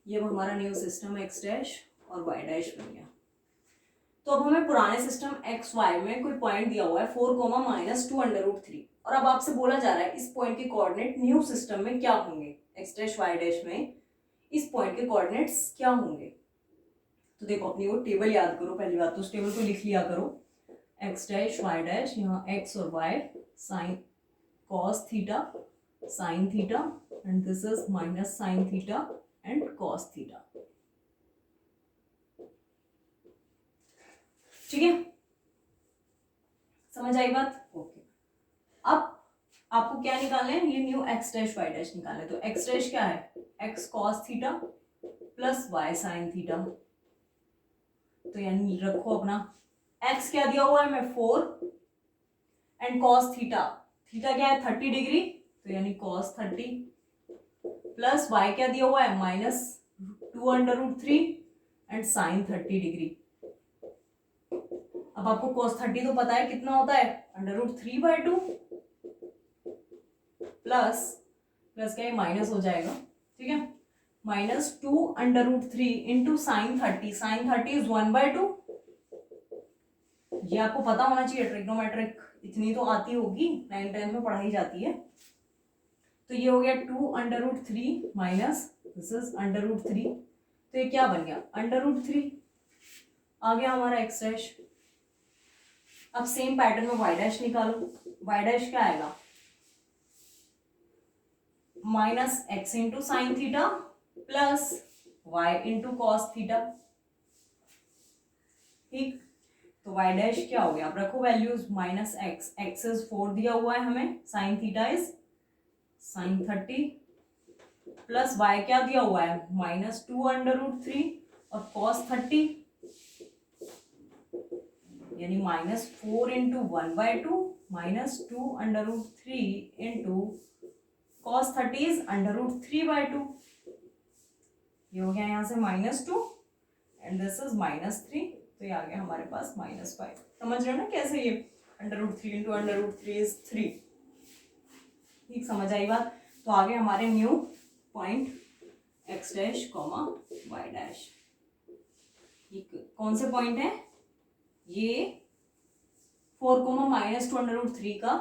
ये हमारा न्यू सिस्टम एक्स डैश और वाई डैश बन गया। तो अब हमें पुराने सिस्टम एक्स वाई में कोई पॉइंट दिया हुआ है 4, -2√3, और अब आपसे बोला जा रहा है इस पॉइंट के कोऑर्डिनेट न्यू सिस्टम में क्या होंगे, एक्स डैश वाई डैश में इस पॉइंट के कोऑर्डिनेट्स क्या होंगे। तो देखो, अपनी वो टेबल याद करो, पहली बात तो उस टेबल को लिख लिया करो, एक्स डैश वाई डैश, यहाँ एक्स और y, sine cos theta sine theta, and this is minus sine theta and cos theta, ठीक है। समझ आई बात? ओके। अब आपको क्या निकालना है, ये new x dash y dash निकालना है। तो एक्स डैश क्या है, x cos theta plus y sine theta. तो यानी रखो अपना एक्स क्या दिया हुआ है हमें 4, एंड कॉस थीटा, थीटा क्या है 30 डिग्री, तो यानी कॉस 30, प्लस वाई क्या दिया हुआ है -2√3 एंड साइन 30 डिग्री। अब आपको cos 30 तो पता है कितना होता है, √3/2 प्लस क्या है माइनस हो जाएगा, ठीक है, -2√3 इंटू साइन 30, साइन 30 इज 1/2। ये आपको पता होना चाहिए, ट्रिग्नोमेट्रिक इतनी तो आती होगी, 9th 10th में पढ़ाई जाती है। तो ये हो गया 2√3 माइनस दिस इज √3, तो ये क्या बन गया √3, आ गया हमारा एक्स डैश। अब सेम पैटर्न में वाई डैश निकालो, वाई डैश क्या आएगा -x into sine theta plus y into cos theta, ठीक। तो y डैश क्या हो गया, अब रखो वैल्यूज, -x, x इज 4 दिया हुआ है हमें, sign theta is sine 30, plus y क्या दिया हुआ है -2√3 और cos 30, यानी -4 इंटू 1/2 -2√3 इंटू cos 30 इज √3/2। ये हो गया यहाँ से -2 एंड दिस इज -3, तो ये आ गया हमारे पास -5। समझ रहे हो ना कैसे, ये √3 इंटू √3 इज 3, ठीक। समझ आई बात? तो आ गए हमारे new point x dash comma y dash. कौन से पॉइंट है ये, 4, -2√3 का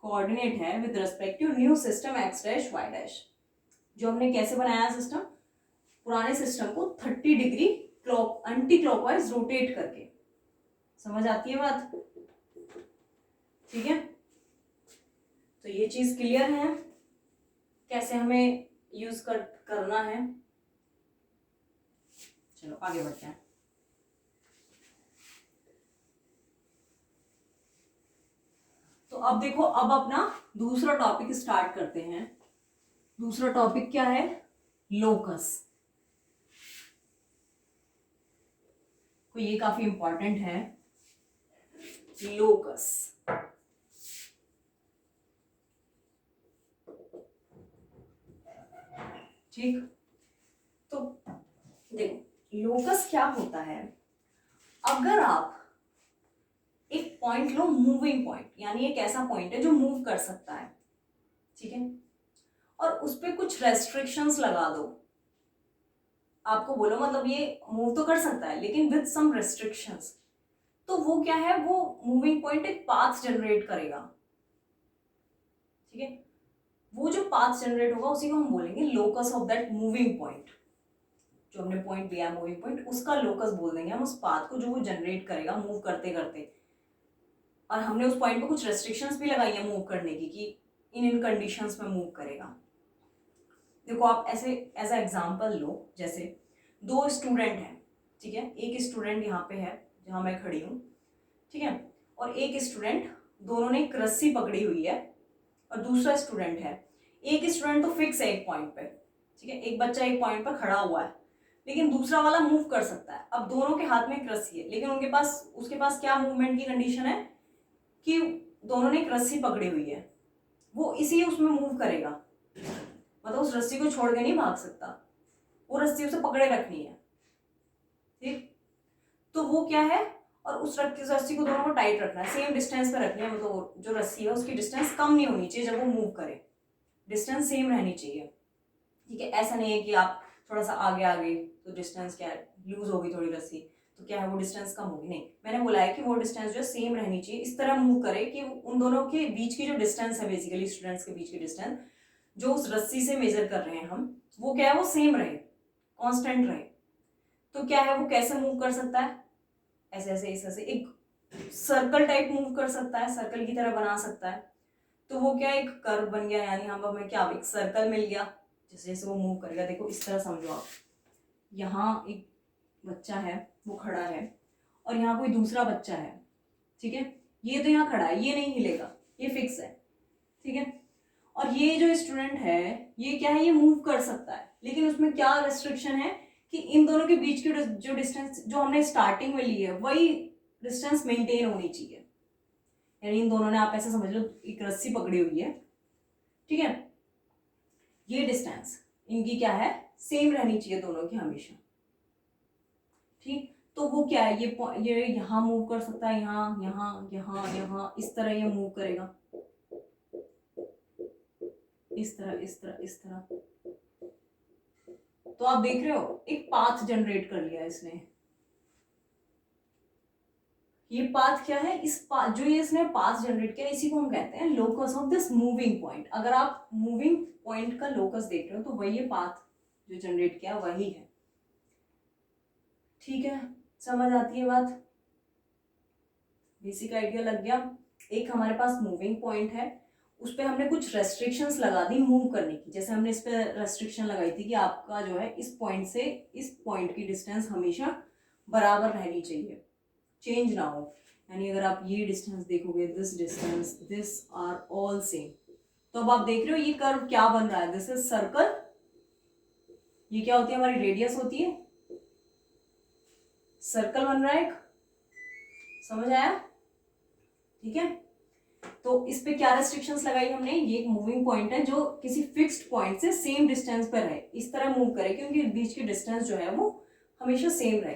कोऑर्डिनेट है with respect to new system x dash y dash. जो हमने कैसे बनाया सिस्टम, पुराने सिस्टम को 30 डिग्री एंटी क्लॉकवाइज रोटेट करके। समझ आती है बात? ठीक है, तो ये चीज क्लियर है कैसे हमें यूज करना है। चलो आगे बढ़ते हैं। अब देखो, अब अपना दूसरा टॉपिक स्टार्ट करते हैं। दूसरा टॉपिक क्या है? लोकस। तो ये काफी इंपॉर्टेंट है, लोकस। ठीक, तो देखो लोकस क्या होता है। अगर आप एक पॉइंट लो, मूविंग पॉइंट, यानी एक ऐसा पॉइंट है जो मूव कर सकता है, ठीक है, और उस पर कुछ रेस्ट्रिक्शंस लगा दो। आपको बोलो मतलब ये मूव तो कर सकता है लेकिन विद सम रेस्ट्रिक्शंस, तो वो क्या है, वो मूविंग पॉइंट एक पाथ जनरेट करेगा। ठीक है, वो जो पाथ जनरेट होगा उसी को हम बोलेंगे locus of that moving point. जो हमने पॉइंट लिया है मूविंग पॉइंट, उसका लोकस बोल देंगे हम उस पाथ को जो वो जनरेट करेगा मूव करते करते। और हमने उस पॉइंट पे कुछ रेस्ट्रिक्शंस भी लगाई है मूव करने की, कि इन कंडीशंस में मूव करेगा। देखो आप ऐसे एज अ एग्जांपल लो, जैसे दो स्टूडेंट हैं, ठीक है, एक स्टूडेंट यहाँ पे है जहाँ मैं खड़ी हूँ, ठीक है, और एक स्टूडेंट, दोनों ने एक रस्सी पकड़ी हुई है, और दूसरा स्टूडेंट है। एक स्टूडेंट तो फिक्स है एक पॉइंट पे, ठीक है, एक बच्चा एक पॉइंट पर खड़ा हुआ है, लेकिन दूसरा वाला मूव कर सकता है। अब दोनों के हाथ में एक रस्सी है, लेकिन उसके पास क्या मूवमेंट की कंडीशन है कि दोनों ने एक रस्सी पकड़ी हुई है, वो इसी उसमें मूव करेगा, मतलब उस रस्सी को छोड़ के नहीं भाग सकता, वो रस्सी उसे पकड़े रखनी है। ठीक, तो वो क्या है, और उस रस्सी को दोनों को टाइट रखना है, सेम डिस्टेंस पे रखनी है, मतलब जो रस्सी है उसकी डिस्टेंस कम नहीं होनी चाहिए जब वो मूव करे, डिस्टेंस सेम रहनी चाहिए। ठीक है, ऐसा नहीं है कि आप थोड़ा सा आगे आगे तो डिस्टेंस क्या है, लूज होगी थोड़ी रस्सी तो क्या है वो डिस्टेंस कम होगी, नहीं, मैंने बोला है कि वो डिस्टेंस जो सेम रहनी चाहिए, इस तरह मूव करे कि उन दोनों के बीच की जो डिस्टेंस है, बेसिकली स्टूडेंट्स के बीच की डिस्टेंस जो उस रस्सी से मेजर कर रहे हैं हम, वो क्या है, वो सेम रहे, कांस्टेंट रहे। तो क्या है, वो कैसे मूव कर सकता है, ऐसे ऐसे ऐसे ऐसे एक सर्कल टाइप मूव कर सकता है, सर्कल की तरह बना सकता है। तो वो क्या, एक कर्व बन गया, यानी हम हमें क्या, एक सर्कल मिल गया। जैसे जैसे वो मूव करेगा, देखो इस तरह समझो आप, यहाँ एक बच्चा है वो खड़ा है, और यहाँ कोई दूसरा बच्चा है, ठीक है, ये तो यहाँ खड़ा है, ये नहीं हिलेगा, ये फिक्स है, ठीक है, और ये जो स्टूडेंट है ये क्या है, ये मूव कर सकता है, लेकिन उसमें क्या रेस्ट्रिक्शन है कि इन दोनों के बीच की जो डिस्टेंस जो हमने स्टार्टिंग में ली है वही डिस्टेंस मेंटेन होनी चाहिए। यानी इन दोनों ने, आप ऐसे समझ लो, एक रस्सी पकड़ी हुई है, ठीक है, ये डिस्टेंस इनकी क्या है, सेम रहनी चाहिए दोनों की हमेशा। ठीक, तो वो क्या है, ये यहाँ मूव कर सकता है, यहाँ यहाँ यहाँ यहाँ, इस तरह ये मूव करेगा, इस तरह इस तरह इस तरह। तो आप देख रहे हो एक पाथ जनरेट कर लिया इसने। ये पाथ क्या है, इस पाथ जो ये इसने पाथ जनरेट किया, इसी को हम कहते हैं locus of this moving point. अगर आप मूविंग पॉइंट का लोकस देख रहे हो तो वही ये पाथ जो जनरेट किया वही है। ठीक है, समझ आती है बात, बेसिक आइडिया लग गया। एक हमारे पास मूविंग पॉइंट है, उस पर हमने कुछ रेस्ट्रिक्शंस लगा दी मूव करने की। जैसे हमने इस पे रेस्ट्रिक्शन लगाई थी कि आपका जो है इस पॉइंट से इस पॉइंट की डिस्टेंस हमेशा बराबर रहनी चाहिए, चेंज ना हो। यानी अगर आप ये डिस्टेंस देखोगे, this distance, this are all same. तो अब आप देख रहे हो ये कर्व क्या बन रहा है, दिस इज सर्कल, ये क्या होती है, हमारी रेडियस होती है, सर्कल बन रहा है एक, समझ आया? ठीक है, तो इस पे क्या रेस्ट्रिक्शंस लगाई हमने, ये एक मूविंग पॉइंट है जो किसी फिक्स्ड पॉइंट से सेम डिस्टेंस पर रहे, इस तरह मूव करे कि उनके बीच की डिस्टेंस जो है वो हमेशा सेम रहे।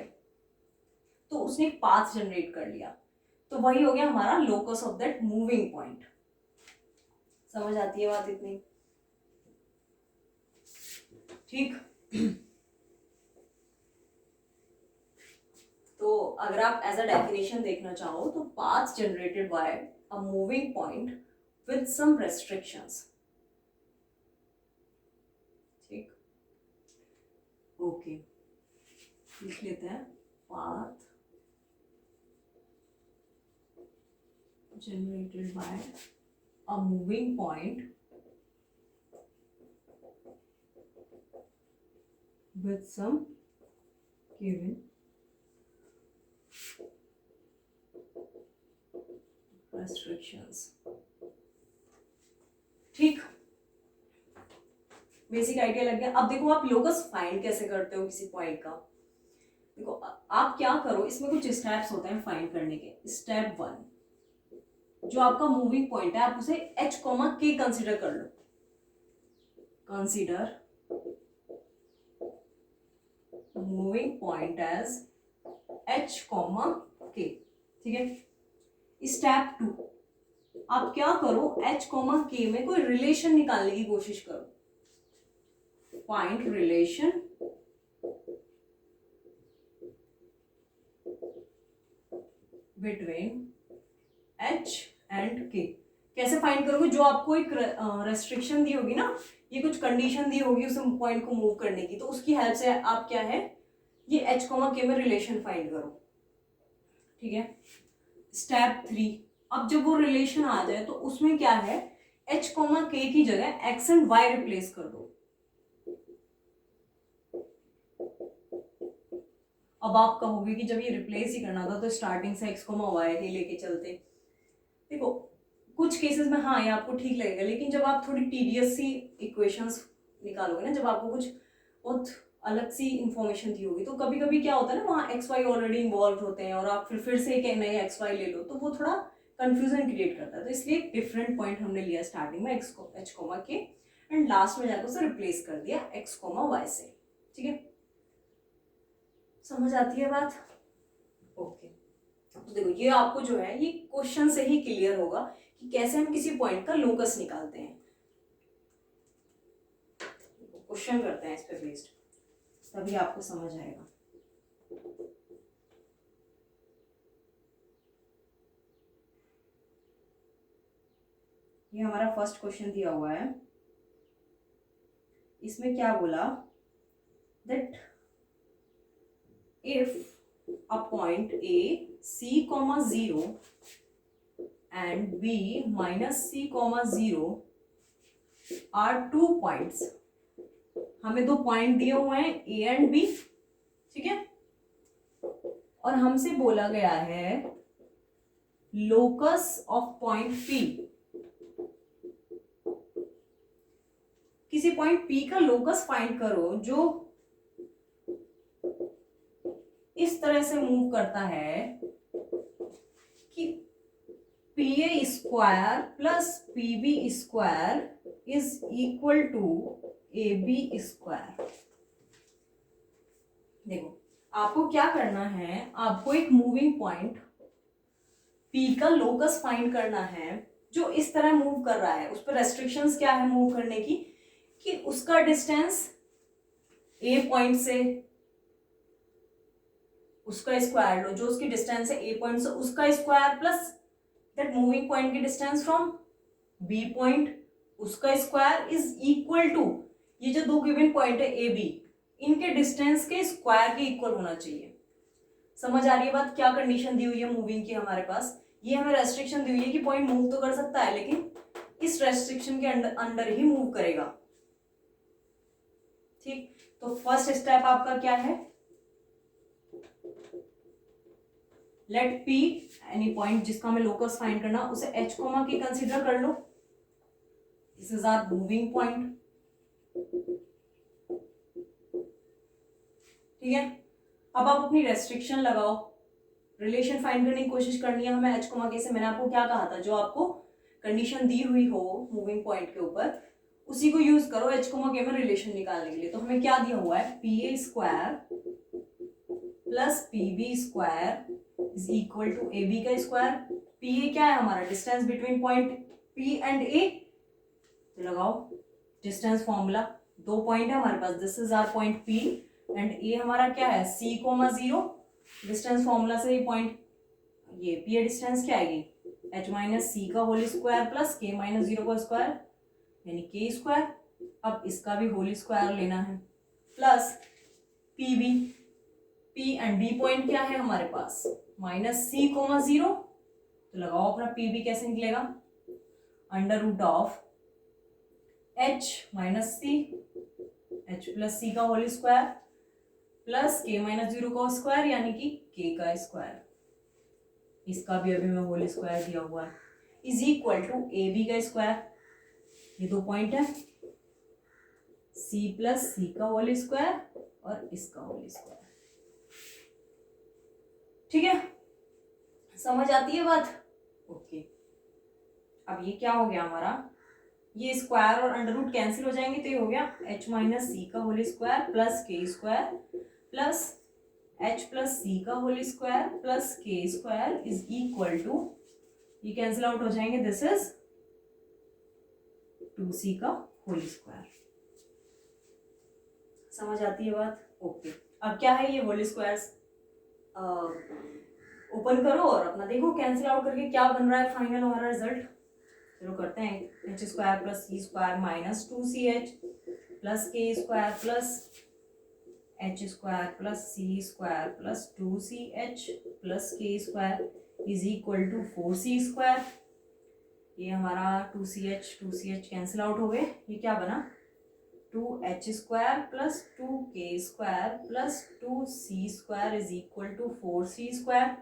तो उसने एक पाथ जनरेट कर लिया, तो वही हो गया हमारा locus of that moving point. समझ आती है बात इतनी? ठीक। तो अगर आप एज अ डेफिनेशन देखना चाहो तो path generated by a moving point with some restrictions. ठीक, ओके, लिख लेते हैं, path generated by a moving point with some given restrictions. Basic idea लग गया। अब देखो आप लोकस फाइंड कैसे करते हो किसी पॉइंट का। देखो आप क्या करो, इसमें कुछ स्टेप्स होते हैं फाइंड करने के। स्टेप 1, जो आपका मूविंग पॉइंट है आप उसे h कॉमा k कंसिडर कर लो। Consider moving point as h comma k, ठीक है। स्टेप 2, आप क्या करो, h कॉमा k में कोई रिलेशन निकालने की कोशिश करो। Find relation between h and k। कैसे फाइंड करोगे, जो आपको एक रेस्ट्रिक्शन दी होगी ना, ये कुछ कंडीशन दी होगी उस पॉइंट को मूव करने की, तो उसकी हेल्प से आप क्या है, ये h कॉमा k में रिलेशन फाइंड करो, ठीक है। स्टेप 3, अब जब वो रिलेशन आ जाए तो उसमें क्या है, h कॉमा k की जगह x एंड y रिप्लेस कर दो। अब आप कहोगे कि जब ये रिप्लेस ही करना था तो स्टार्टिंग से x कॉमा y ही लेके चलते। देखो कुछ केसेस में हाँ ये आपको ठीक लगेगा, लेकिन जब आप थोड़ी टीडियस सी इक्वेशंस निकालोगे ना, जब आपको कुछ बहुत अलग सी इंफॉर्मेशन दी होगी, तो कभी कभी क्या होता है ना, वहाँ एक्स वाई ऑलरेडी इन्वॉल्व होते हैं और आप फिर से एक नए एक्स वाई ले लो, तो वो थोड़ा कंफ्यूजन क्रिएट करता है। तो इसलिए एक डिफरेंट पॉइंट हमने लिया स्टार्टिंग में एक्स को एच कोमा के, एंड लास्ट में जाकर उसे रिप्लेस कर दिया एक्स कोमा वाई से, ठीक है। समझ आती है बात? ओके, तो देखो ये आपको जो है ये क्वेश्चन से ही क्लियर होगा कि कैसे हम किसी पॉइंट का लोकस निकालते हैं। क्वेश्चन करते हैं इस पे बेस्ड, तभी आपको समझ आएगा। ये हमारा फर्स्ट क्वेश्चन दिया हुआ है। इसमें क्या बोला, that if a point A C comma 0 and B minus C comma 0 are 2 points। हमें दो पॉइंट दिए हुए हैं A एंड B, ठीक है, और हमसे बोला गया है लोकस ऑफ पॉइंट P। किसी पॉइंट P का लोकस फाइंड करो जो इस तरह से मूव करता है कि PA square plus PB square is equal to AB square. देखो आपको क्या करना है, आपको एक मूविंग पॉइंट P का लोकस फाइंड करना है जो इस तरह मूव कर रहा है। उस पर रेस्ट्रिक्शंस क्या है मूव करने की, कि उसका डिस्टेंस A पॉइंट से उसका स्क्वायर लो, जो उसकी डिस्टेंस है A पॉइंट से उसका square plus that moving point की डिस्टेंस फ्रॉम B पॉइंट उसका स्क्वायर इज इक्वल टू, ये जो दो गिवन पॉइंट है A B, इनके डिस्टेंस के स्क्वायर के इक्वल होना चाहिए। समझ आ रही है बात? क्या कंडीशन दी हुई है मूविंग की हमारे पास, ये हमें रेस्ट्रिक्शन दी हुई है कि पॉइंट मूव तो कर सकता है लेकिन इस रेस्ट्रिक्शन के अंडर ही मूव करेगा, ठीक। तो फर्स्ट स्टेप आपका क्या है, लेट P एनी पॉइंट जिसका हमें लोकस फाइंड करना, उसे h कोमा की कंसीडर कर लो। This is our moving point, ठीक है। अब आप अपनी रेस्ट्रिक्शन लगाओ, रिलेशन फाइंड करने की कोशिश करनी है हमें h कोमा के से। मैंने आपको क्या कहा था, जो आपको कंडीशन दी हुई हो मूविंग पॉइंट के ऊपर उसी को यूज करो h कोमा के में रिलेशन निकालने के लिए। तो हमें क्या दिया हुआ है, PA square plus PB square is equal to AB का स्क्वायर। PA क्या है हमारा, distance between point P and A। तो लगाओ डिस्टेंस फॉर्मूला, दो पॉइंट है हमारे पास, this is our point P and A हमारा क्या है C कोमा 0। डिस्टेंस फॉर्मूला से ये पॉइंट, ये P डिस्टेंस क्या आएगी, h माइनस C का whole square plus K minus 0 का स्क्वायर यानी K स्क्वायर। अब इसका भी होल स्क्वायर लेना है plus PB, P and B point क्या है हमारे पास, माइनस C कोमा 0। तो लगाओ अपना PB कैसे निकलेगा, under root of h minus C, h plus C का whole square plus K minus 0 का स्क्वायर यानी कि K का स्क्वायर, इसका भी अभी मैं होल स्क्वायर दिया हुआ है, इज इक्वल टू AB का स्क्वायर। ये दो पॉइंट है, सी प्लस सी का होल स्क्वायर और इसका होल स्क्वायर। ठीक है, समझ आती है बात? ओके, अब ये क्या हो गया हमारा, ये स्क्वायर और अंडर रूट कैंसिल हो जाएंगे तो ये हो गया h माइनस सी का whole square plus K square plus h plus सी का whole square plus K square is equal to, ये कैंसिल आउट हो जाएंगे, दिस इज 2c का होल स्क्वायर। समझ आती है बात? ओके, अब क्या है ये होल स्क्वायर्स, ओपन करो और अपना देखो कैंसिल आउट करके क्या बन रहा है फाइनल हमारा रिजल्ट। चलो करते हैं, H square plus C square minus 2ch plus K square plus H square plus C square plus 2ch plus K square is equal to 4c square. ये हमारा 2ch कैंसिल आउट हो गए, ये क्या बना 2h square plus 2k square plus 2c square is equal to 4c square.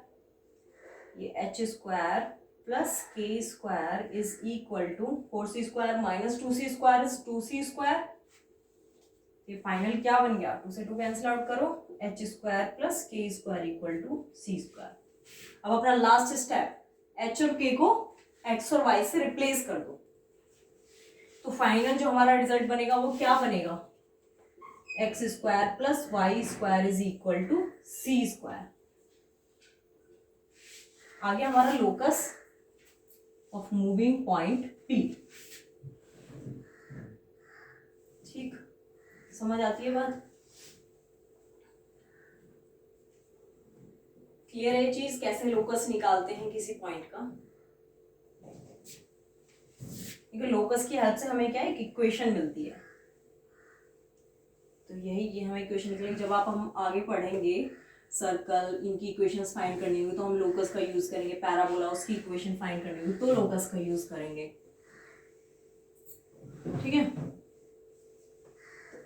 ये h square plus k square is equal to 4c square minus 2c square is 2c square. ये final क्या बन गया, 2 से 2 कैंसिल आउट करो, h square plus k square equal to c square. अब अपना last step, h और k को x और y से रिप्लेस कर दो, तो फाइनल जो हमारा रिजल्ट बनेगा वो क्या बनेगा, X square plus Y square is equal to C square. आ गया हमारा locus of moving point P। ठीक, समझ आती है बात? क्लियर है चीज, कैसे लोकस निकालते हैं किसी पॉइंट का। लोकस की हेल्प से हमें क्या है, एक इक्वेशन मिलती है, तो यही ये हमें इक्वेशन निकलेगी। जब हम आगे पढ़ेंगे सर्कल, इनकी इक्वेशंस फाइंड करनी होगी तो हम लोकस का यूज करेंगे, पैराबोला उसकी इक्वेशन फाइंड करनी होगी तो लोकस का यूज करेंगे। ठीक है,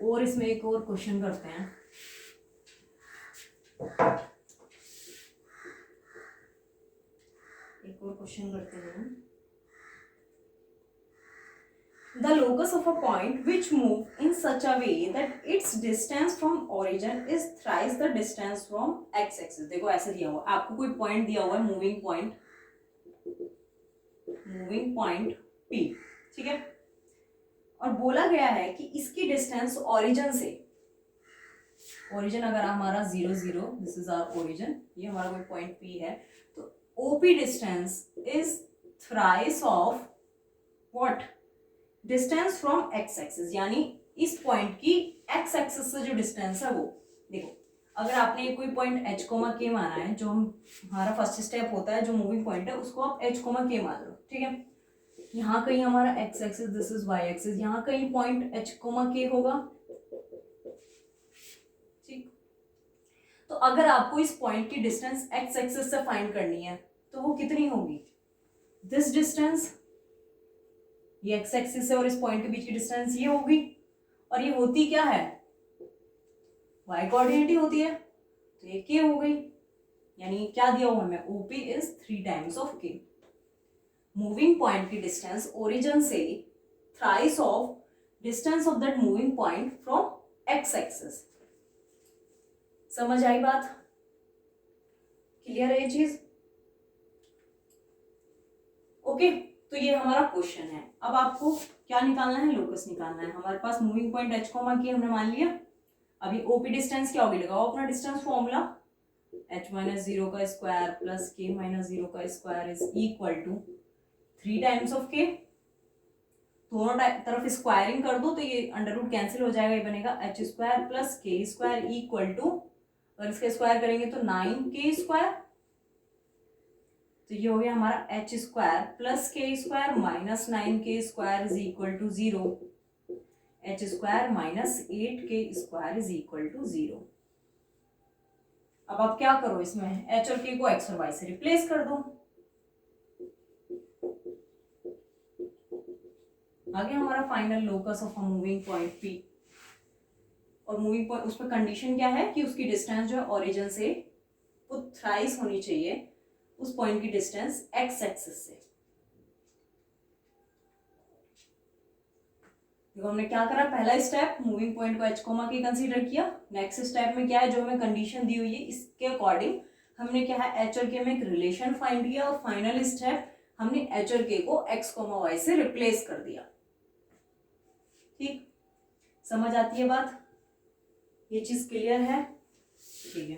और इसमें एक और क्वेश्चन करते हैं। एक और क्वेश्चन करते हैं, the locus of a point which move in such a way that its distance from origin is thrice the distance from x axis। देखो ऐसे दिया हुआ, आपको कोई पॉइंट दिया हुआ है, मूविंग पॉइंट P, ठीक है, और बोला गया है कि इसकी डिस्टेंस ओरिजिन से, ओरिजिन अगर हमारा 0 0, दिस इज आवर ओरिजिन, ये हमारा कोई पॉइंट P है, तो OP distance is thrice of what, distance from x axis, यानी इस पॉइंट की एक्स एक्सिस से जो डिस्टेंस है वो। देखो अगर आपने कोई पॉइंट h कोमा k माना है, जो हमारा फर्स्ट स्टेप होता है, जो मूविंग पॉइंट है उसको आप h कोमा k मान लो, ठीक है, यहाँ कहीं हमारा x axis, this is y axis, यहाँ कहीं पॉइंट h कोमा k होगा। ठीक, तो अगर आपको इस पॉइंट की डिस्टेंस एक्स एक्सिस से फाइंड करनी है तो वो कितनी होगी, दिस डिस्टेंस, ये एक्स एक्सिस है और इस पॉइंट के बीच की डिस्टेंस ये होगी, और ये होती क्या है, वाई कोऑर्डिनेट ही होती है, तो ये के हो गई, यानी क्या दिया हुआ हमें, OP इज 3 टाइम्स ऑफ के। मूविंग पॉइंट की डिस्टेंस ओरिजिन से thrice of distance of that moving point from x axis. समझ आई बात? क्लियर है ये चीज? ओके, तो ये हमारा क्वेश्चन है। अब आपको क्या निकालना है, लोकस निकालना है। हमारे पास moving point h comma k हमने मान लिया। अभी OP डिस्टेंस क्या होगी, लगाओ अपना डिस्टेंस फॉर्मूला, h माइनस 0 का स्क्वायर प्लस k माइनस 0 का square is equal to 3 times of k। दोनों तरफ स्क्वायरिंग कर दो तो ये अंडर रूट कैंसिल हो जाएगा, ये बनेगा h square plus k square equal to, अगर इसके स्क्वायर करेंगे तो 9k स्क्वायर, तो ये हो गया हमारा h square plus k square minus 9k square is equal to 0, h square minus 8k square is equal to 0। अब आप क्या करो, इसमें h और k को x और y से रिप्लेस कर दो, आ गया हमारा final locus of a moving point P। और मूविंग पॉइंट, उसमें कंडीशन क्या है कि उसकी डिस्टेंस जो है ओरिजिन से वो थ्राइस होनी चाहिए उस पॉइंट की डिस्टेंस एक्स एक्सिस से। देखो हमने क्या करा, पहला स्टेप मूविंग पॉइंट को एच कोमा के कंसीडर किया। नेक्स्ट स्टेप में क्या है, जो हमें कंडीशन दी हुई है इसके अकॉर्डिंग हमने क्या है एच और के में एक रिलेशन फाइंड किया, और फाइनल स्टेप हमने एच और के को एक्स कोमा वाई से रिप्लेस कर दिया। ठीक, समझ आती है बात, ये चीज क्लियर है? ठीक है,